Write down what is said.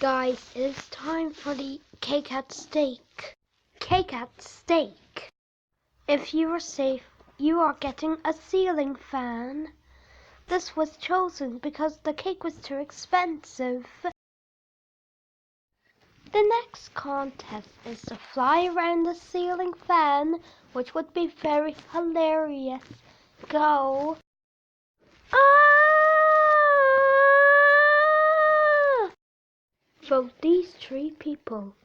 Guys, it is time for the cake at stake. Cake at stake. If you are safe, you are getting a ceiling fan. This was chosen because the cake was too expensive. The next contest is to fly around the ceiling fan, which would be very hilarious. Go. Ah! Vote these 3 people.